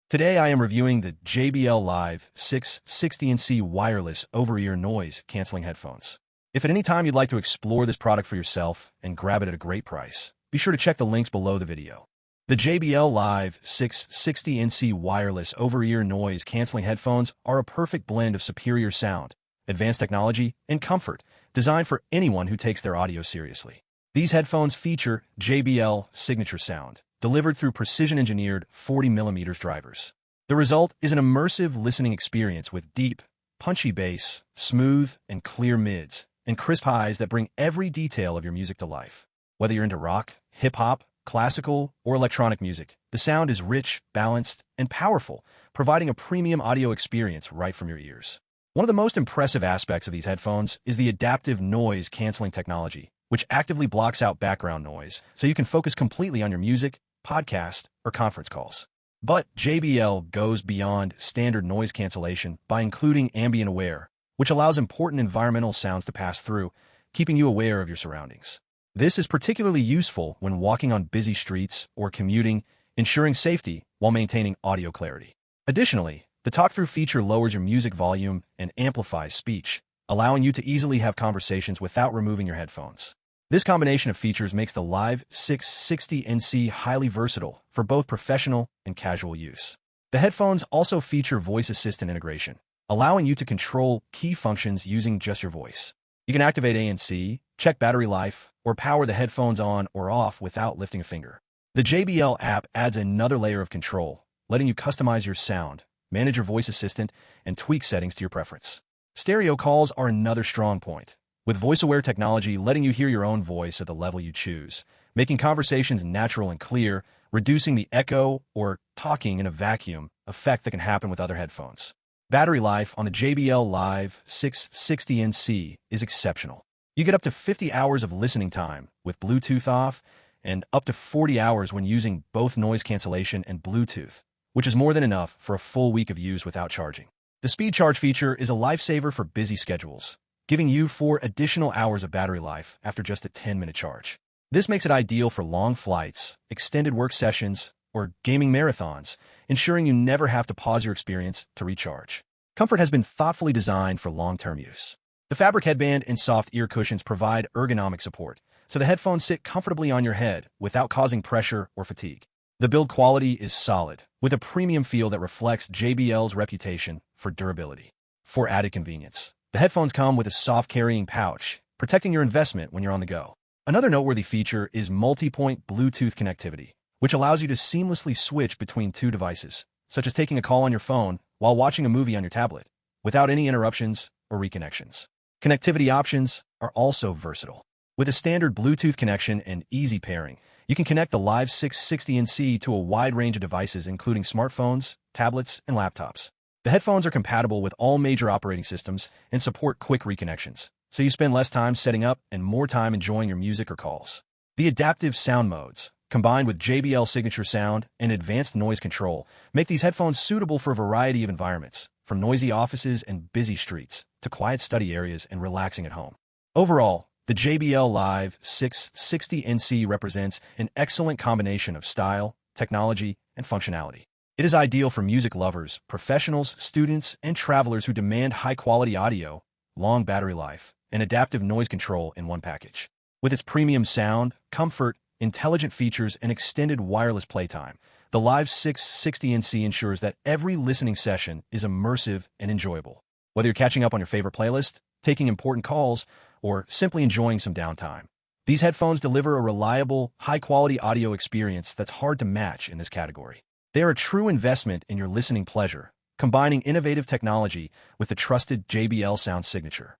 Today I am reviewing the JBL Live 660NC wireless over-ear noise-canceling headphones. If at any time you'd like to explore this product for yourself and grab it at a great price, be sure to check the links below the video. The JBL Live 660NC wireless over-ear noise-canceling headphones are a perfect blend of superior sound, advanced technology, and comfort, designed for anyone who takes their audio seriously. These headphones feature JBL Signature Sound, delivered through precision-engineered 40mm drivers. The result is an immersive listening experience with deep, punchy bass, smooth and clear mids, and crisp highs that bring every detail of your music to life. Whether you're into rock, hip-hop, classical, or electronic music, the sound is rich, balanced, and powerful, providing a premium audio experience right from your ears. One of the most impressive aspects of these headphones is the adaptive noise-canceling technology, which actively blocks out background noise so you can focus completely on your music, podcast, or conference calls. But JBL goes beyond standard noise cancellation by including Ambient Aware, which allows important environmental sounds to pass through, keeping you aware of your surroundings. This is particularly useful when walking on busy streets or commuting, ensuring safety while maintaining audio clarity. Additionally, the TalkThru feature lowers your music volume and amplifies speech, allowing you to easily have conversations without removing your headphones. This combination of features makes the Live 660NC highly versatile for both professional and casual use. The headphones also feature voice assistant integration, allowing you to control key functions using just your voice. You can activate ANC, check battery life, or power the headphones on or off without lifting a finger. The JBL app adds another layer of control, letting you customize your sound, manage your voice assistant, and tweak settings to your preference. Stereo calls are another strong point, with voice-aware technology letting you hear your own voice at the level you choose, making conversations natural and clear, reducing the echo or talking in a vacuum effect that can happen with other headphones. Battery life on the JBL Live 660NC is exceptional. You get up to 50 hours of listening time with Bluetooth off and up to 40 hours when using both noise cancellation and Bluetooth, which is more than enough for a full week of use without charging. The speed charge feature is a lifesaver for busy schedules, giving you 4 additional hours of battery life after just a 10-minute charge. This makes it ideal for long flights, extended work sessions, or gaming marathons, ensuring you never have to pause your experience to recharge. Comfort has been thoughtfully designed for long-term use. The fabric headband and soft ear cushions provide ergonomic support, so the headphones sit comfortably on your head without causing pressure or fatigue. The build quality is solid, with a premium feel that reflects JBL's reputation for durability. For added convenience, the headphones come with a soft carrying pouch, protecting your investment when you're on the go. Another noteworthy feature is multi-point Bluetooth connectivity, which allows you to seamlessly switch between 2 devices, such as taking a call on your phone while watching a movie on your tablet, without any interruptions or reconnections. Connectivity options are also versatile. With a standard Bluetooth connection and easy pairing, you can connect the Live 660NC to a wide range of devices including smartphones, tablets, and laptops. The headphones are compatible with all major operating systems and support quick reconnections, so you spend less time setting up and more time enjoying your music or calls. The adaptive sound modes, combined with JBL Signature Sound and advanced noise control, make these headphones suitable for a variety of environments, from noisy offices and busy streets to quiet study areas and relaxing at home. Overall, the JBL Live 660NC represents an excellent combination of style, technology, and functionality. It is ideal for music lovers, professionals, students, and travelers who demand high-quality audio, long battery life, and adaptive noise control in one package. With its premium sound, comfort, intelligent features, and extended wireless playtime, the Live 660NC ensures that every listening session is immersive and enjoyable. Whether you're catching up on your favorite playlist, taking important calls, or simply enjoying some downtime, these headphones deliver a reliable, high-quality audio experience that's hard to match in this category. They are a true investment in your listening pleasure, combining innovative technology with the trusted JBL sound signature.